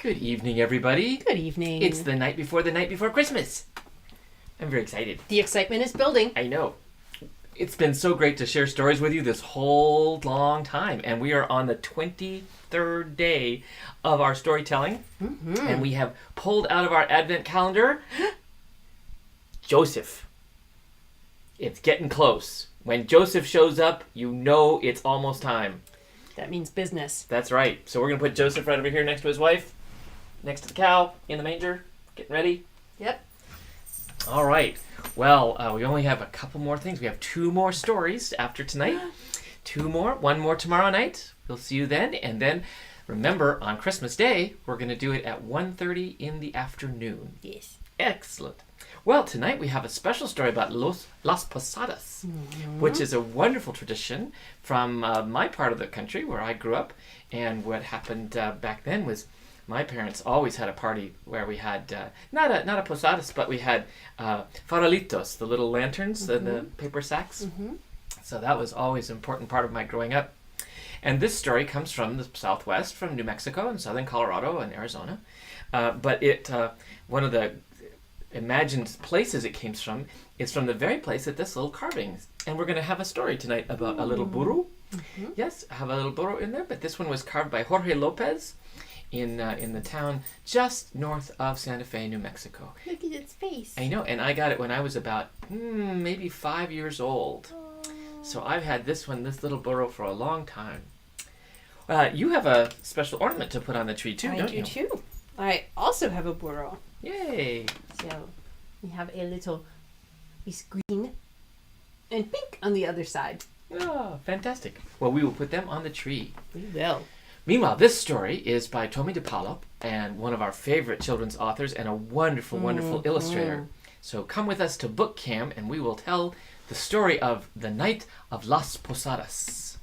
Good evening, everybody. Good evening. It's the night before Christmas. I'm very excited. The excitement is building. I know. It's been so great to share stories with you this whole long time. And we are on the 23rd day of our storytelling. Mm-hmm. And we have pulled out of our Advent calendar Joseph. It's getting close. When Joseph shows up, you know it's almost time. That means business. That's right. So we're going to put Joseph right over here next to his wife, next to the cow, in the manger. Getting ready? Yep. All right. Well, we only have a couple more things. We have 2 more stories after tonight. 2 more. 1 more tomorrow night. We'll see you then. And then, remember, on Christmas Day, we're going to do it at 1:30 in the afternoon. Yes. Excellent. Well, tonight we have a special story about Las Posadas, which is a wonderful tradition from my part of the country where I grew up. And what happened back then was my parents always had a party where we had, not a posadas, but we had farolitos, the little lanterns, the paper sacks. Mm-hmm. So that was always an important part of my growing up. And this story comes from the Southwest, from New Mexico and southern Colorado and Arizona. But one of the imagined places it came from is from the very place that this little carving is. And we're going to have a story tonight about a little burro. Mm-hmm. Yes, I have a little burro in there, but this one was carved by Jorge Lopez in the town just north of Santa Fe, New Mexico. Look at its face. I know, and I got it when I was about maybe 5 years old. Aww. So I've had this little burro, for a long time. You have a special ornament to put on the tree too, don't you? I do too. I also have a burro. Yay! So we have a little piece green and pink on the other side. Oh, fantastic. Well, we will put them on the tree. We will. Meanwhile, this story is by Tomie dePaola, and one of our favorite children's authors and a wonderful, wonderful illustrator. So come with us to book camp and we will tell the story of the Night of Las Posadas.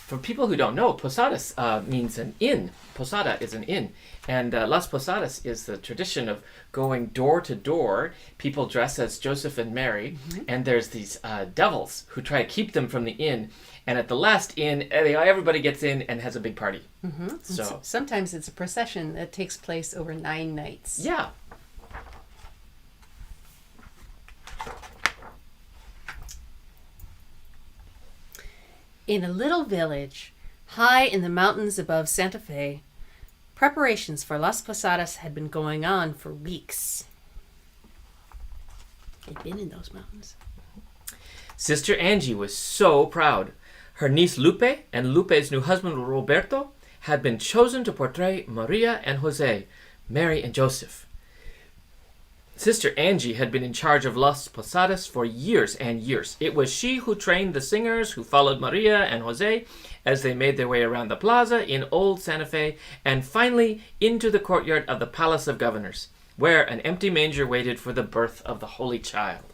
For people who don't know, Posadas means an inn. Posada is an inn. And Las Posadas is the tradition of going door to door. People dress as Joseph and Mary. Mm-hmm. And there's these devils who try to keep them from the inn. And at the last inn, everybody gets in and has a big party. Mm-hmm. So sometimes it's a procession that takes place over 9 nights. Yeah. In a little village, high in the mountains above Santa Fe, preparations for Las Posadas had been going on for weeks. I'd been in those mountains. Sister Angie was so proud. Her niece Lupe and Lupe's new husband Roberto had been chosen to portray Maria and Jose, Mary and Joseph. Sister Angie had been in charge of Las Posadas for years and years. It was she who trained the singers who followed Maria and Jose as they made their way around the plaza in old Santa Fe and finally into the courtyard of the Palace of Governors, where an empty manger waited for the birth of the Holy Child.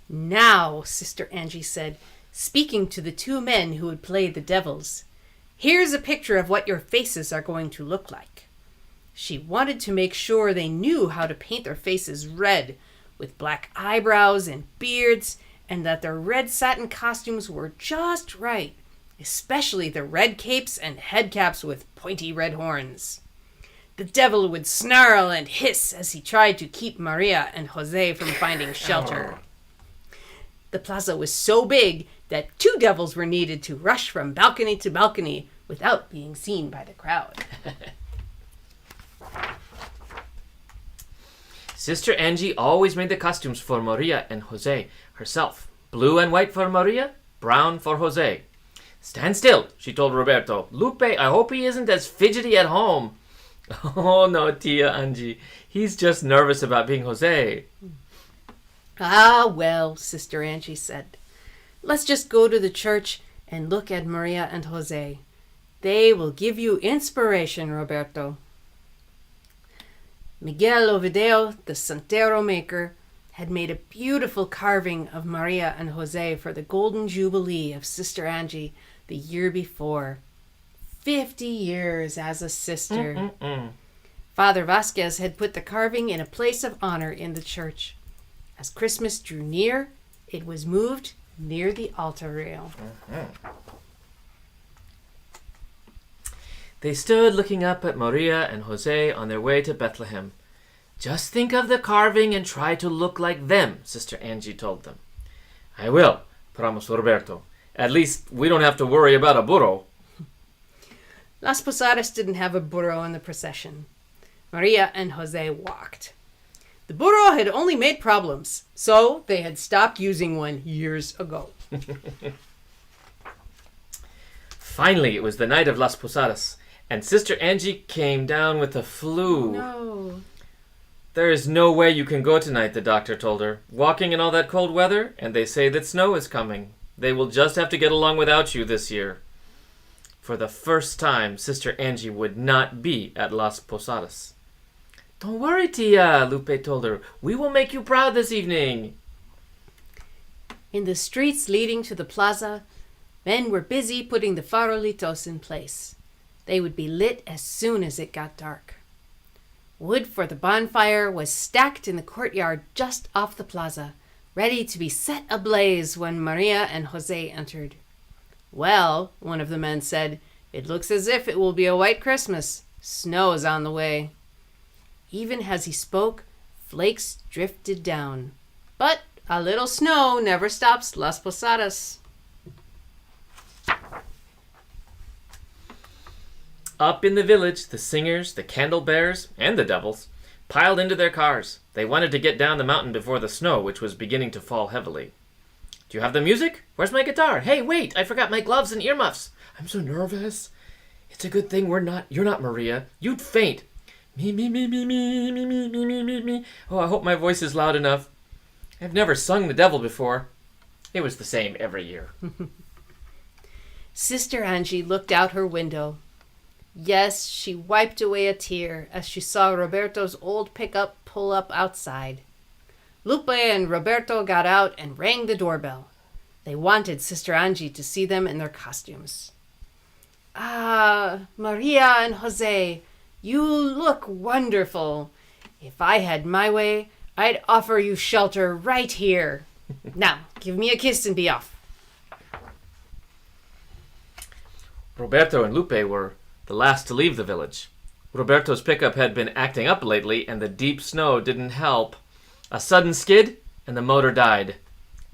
Now, Sister Angie said, speaking to the 2 men who would play the devils, here's a picture of what your faces are going to look like. She wanted to make sure they knew how to paint their faces red, with black eyebrows and beards, and that their red satin costumes were just right, especially the red capes and head caps with pointy red horns. The devil would snarl and hiss as he tried to keep Maria and Jose from finding shelter. The plaza was so big that 2 devils were needed to rush from balcony to balcony without being seen by the crowd. Sister Angie always made the costumes for Maria and Jose herself. Blue and white for Maria, brown for Jose. Stand still, she told Roberto. Lupe, I hope he isn't as fidgety at home. Oh, no, Tia Angie. He's just nervous about being Jose. Ah, well, Sister Angie said. Let's just go to the church and look at Maria and Jose. They will give you inspiration, Roberto. Miguel Ovideo, the Santero maker, had made a beautiful carving of Maria and Jose for the Golden Jubilee of Sister Angie the year before. 50 years as a sister. Father Vasquez had put the carving in a place of honor in the church. As Christmas drew near, it was moved near the altar rail. They stood looking up at Maria and Jose on their way to Bethlehem. Just think of the carving and try to look like them, Sister Angie told them. I will, promised Roberto. At least we don't have to worry about a burro. Las Posadas didn't have a burro in the procession. Maria and Jose walked. The burro had only made problems, so they had stopped using one years ago. Finally, it was the night of Las Posadas, and Sister Angie came down with the flu. No. There is no way you can go tonight, the doctor told her. Walking in all that cold weather, and they say that snow is coming. They will just have to get along without you this year. For the first time, Sister Angie would not be at Las Posadas. Don't worry, Tia, Lupe told her. We will make you proud this evening. In the streets leading to the plaza, men were busy putting the farolitos in place. They would be lit as soon as it got dark. Wood for the bonfire was stacked in the courtyard just off the plaza, ready to be set ablaze when Maria and Jose entered. Well, one of the men said, it looks as if it will be a white Christmas. Snow is on the way. Even as he spoke, flakes drifted down. But a little snow never stops Las Posadas. Up in the village, the singers, the candle bearers, and the devils piled into their cars. They wanted to get down the mountain before the snow, which was beginning to fall heavily. Do you have the music? Where's my guitar? Hey, wait, I forgot my gloves and earmuffs. I'm so nervous. It's a good thing you're not Maria. You'd faint. Me. Oh, I hope my voice is loud enough. I've never sung the devil before. It was the same every year. Sister Angie looked out her window. Yes, she wiped away a tear as she saw Roberto's old pickup pull up outside. Lupe and Roberto got out and rang the doorbell. They wanted Sister Angie to see them in their costumes. Ah, Maria and Jose, you look wonderful. If I had my way, I'd offer you shelter right here. Now, give me a kiss and be off. Roberto and Lupe were the last to leave the village. Roberto's pickup had been acting up lately, and the deep snow didn't help. A sudden skid, and the motor died.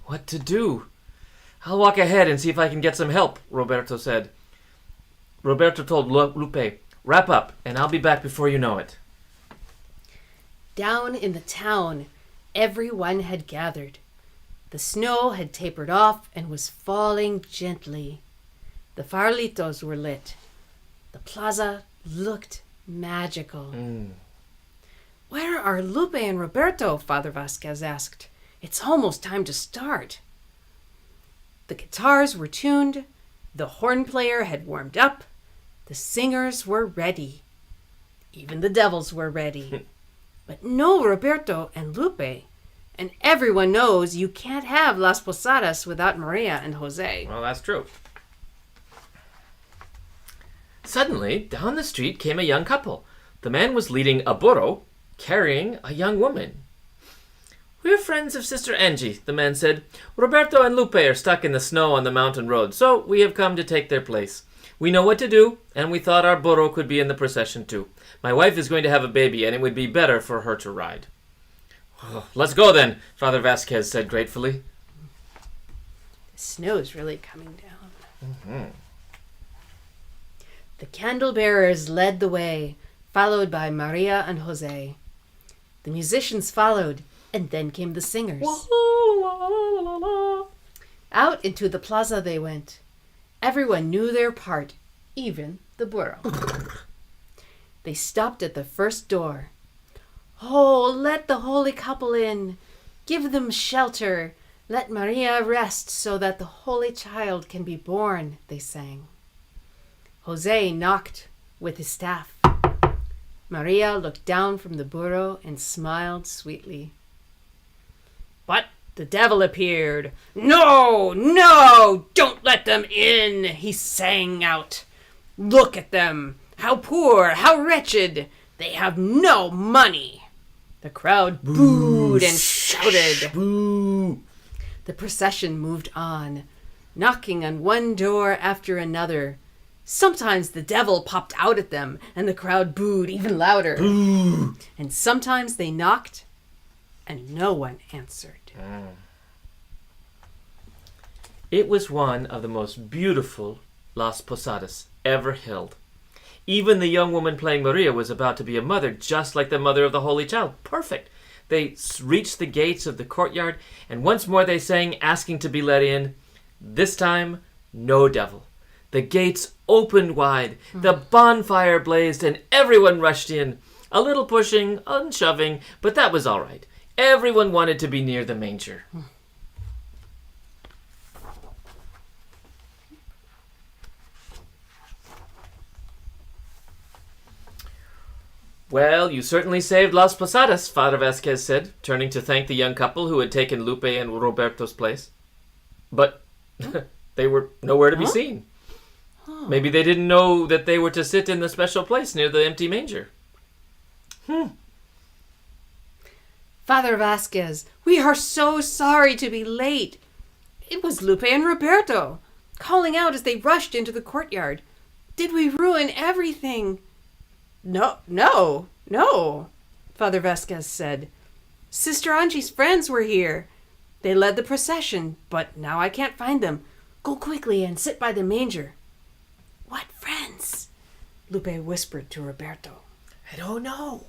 What to do? I'll walk ahead and see if I can get some help, Roberto said. Roberto told Lupe, wrap up, and I'll be back before you know it. Down in the town, everyone had gathered. The snow had tapered off and was falling gently. The farolitos were lit. The plaza looked magical. Where are Lupe and Roberto? Father Vasquez asked. It's almost time to start. The guitars were tuned. The horn player had warmed up. The singers were ready. Even the devils were ready. But no Roberto and Lupe. And everyone knows you can't have Las Posadas without Maria and Jose. Well, that's true. Suddenly, down the street came a young couple. The man was leading a burro, carrying a young woman. We're friends of Sister Angie, the man said. Roberto and Lupe are stuck in the snow on the mountain road, so we have come to take their place. We know what to do, and we thought our burro could be in the procession too. My wife is going to have a baby, and it would be better for her to ride. Oh, let's go then, Father Vasquez said gratefully. The snow's really coming down. Mm-hmm. The candle bearers led the way, followed by Maria and Jose. The musicians followed, and then came the singers. Out into the plaza they went. Everyone knew their part, even the burro. They stopped at the first door. Oh, let the holy couple in. Give them shelter. Let Maria rest so that the holy child can be born, they sang. Jose knocked with his staff. Maria looked down from the burro and smiled sweetly. But the devil appeared. No, don't let them in, he sang out. Look at them. How poor, how wretched. They have no money. The crowd booed and shouted. Boo! The procession moved on, knocking on one door after another. Sometimes the devil popped out at them, and the crowd booed even louder. Boo! And sometimes they knocked, and no one answered. It was one of the most beautiful Las Posadas ever held. Even the young woman playing Maria was about to be a mother, just like the mother of the Holy Child. Perfect. They reached the gates of the courtyard, and once more they sang, asking to be let in. This time, no devil. The gates opened wide, the bonfire blazed, and everyone rushed in. A little pushing and shoving, but that was all right. Everyone wanted to be near the manger. Well, you certainly saved Las Posadas, Father Vasquez said, turning to thank the young couple who had taken Lupe and Roberto's place. But they were nowhere to be seen. Maybe they didn't know that they were to sit in the special place near the empty manger. Father Vasquez, we are so sorry to be late. It was Lupe and Roberto, calling out as they rushed into the courtyard. Did we ruin everything? No, Father Vasquez said. Sister Angie's friends were here. They led the procession, but now I can't find them. Go quickly and sit by the manger. What friends? Lupe whispered to Roberto. I don't know.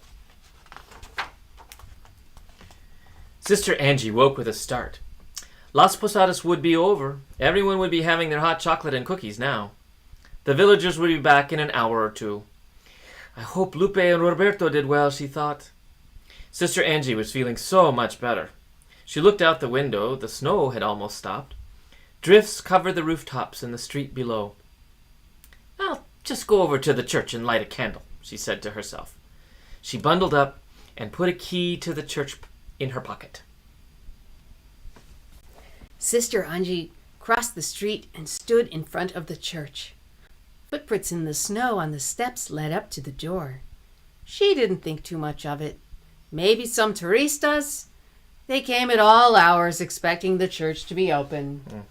Sister Angie woke with a start. Las Posadas would be over. Everyone would be having their hot chocolate and cookies now. The villagers would be back in an hour or two. I hope Lupe and Roberto did well, she thought. Sister Angie was feeling so much better. She looked out the window. The snow had almost stopped. Drifts covered the rooftops and the street below. I'll just go over to the church and light a candle, she said to herself. She bundled up and put a key to the church in her pocket. Sister Angie crossed the street and stood in front of the church. Footprints in the snow on the steps led up to the door. She didn't think too much of it. Maybe some turistas? They came at all hours expecting the church to be open.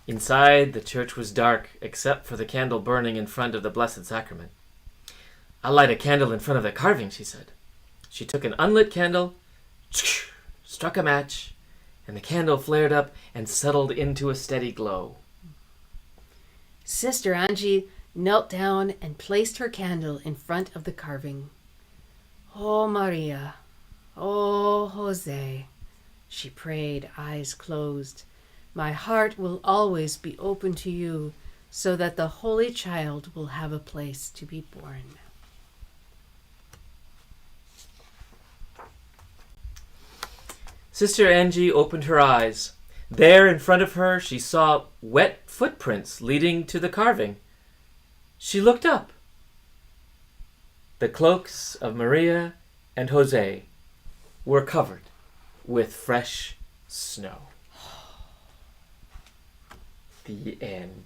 Inside, the church was dark, except for the candle burning in front of the Blessed Sacrament. I'll light a candle in front of the carving, she said. She took an unlit candle, struck a match, and the candle flared up and settled into a steady glow. Sister Angie knelt down and placed her candle in front of the carving. Oh, Maria, oh, Jose, she prayed, eyes closed. My heart will always be open to you, so that the Holy Child will have a place to be born. Sister Angie opened her eyes. There in front of her, she saw wet footprints leading to the carving. She looked up. The cloaks of Maria and Jose were covered with fresh snow. The end.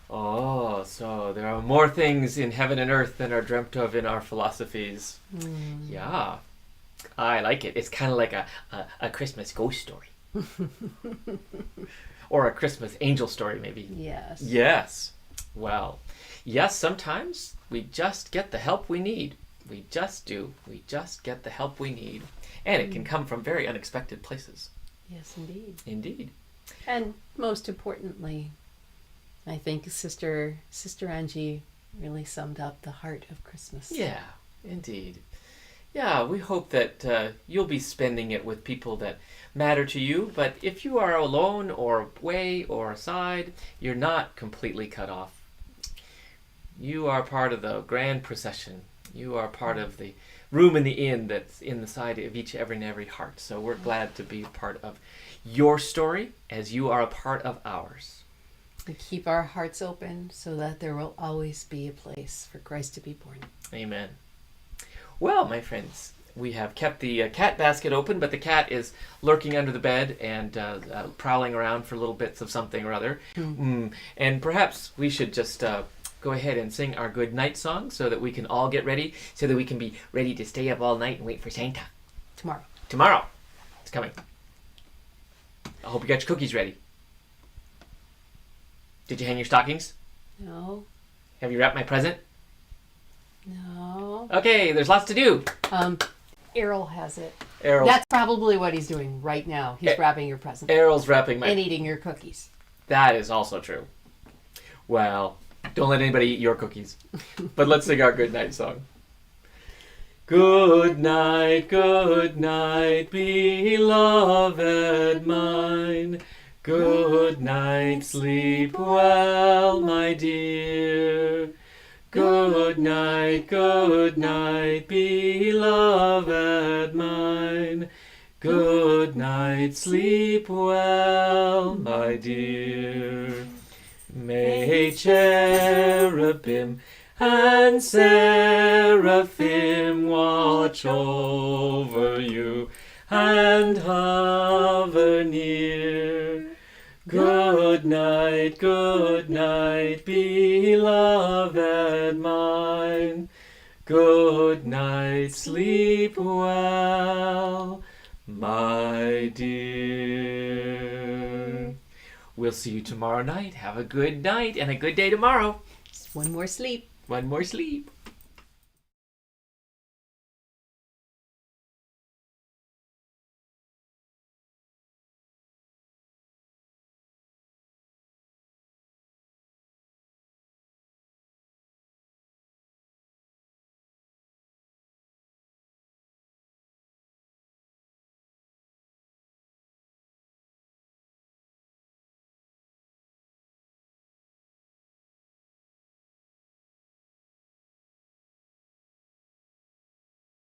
Oh, so there are more things in heaven and earth than are dreamt of in our philosophies. Yeah, I like it. It's kind of like a Christmas ghost story. Or a Christmas angel story, maybe. Yes. Yes. Well, yes, sometimes we just get the help we need. We just do. We just get the help we need. And it can come from very unexpected places. Yes, indeed. Indeed. And most importantly, I think Sister Angie really summed up the heart of Christmas. Yeah, indeed. Yeah, we hope that you'll be spending it with people that matter to you. But if you are alone or away or aside, you're not completely cut off. You are part of the grand procession. You are part of the room in the inn that's in the side of every and every heart. So we're glad to be part of your story as you are a part of ours. We keep our hearts open so that there will always be a place for Christ to be born. Amen. Well, my friends, we have kept the cat basket open, but the cat is lurking under the bed and prowling around for little bits of something or other. And perhaps we should just go ahead and sing our good night song so that we can all get ready, so that we can be ready to stay up all night and wait for Santa. Tomorrow. It's coming. I hope you got your cookies ready. Did you hang your stockings? No. Have you wrapped my present? No. Okay, there's lots to do. Errol has it. Errol's, That's probably what he's doing right now. He's wrapping your present. Errol's wrapping my... And eating your cookies. That is also true. Well, don't let anybody eat your cookies. But let's sing our good night song. Good night, beloved mine. Good night, sleep well, my dear. Good night, beloved mine. Good night, sleep well, my dear. May cherubim and seraphim watch over you and hover near. Good night, beloved mine. Good night, sleep well, my dear. We'll see you tomorrow night. Have a good night and a good day tomorrow. Just one more sleep. One more sleep.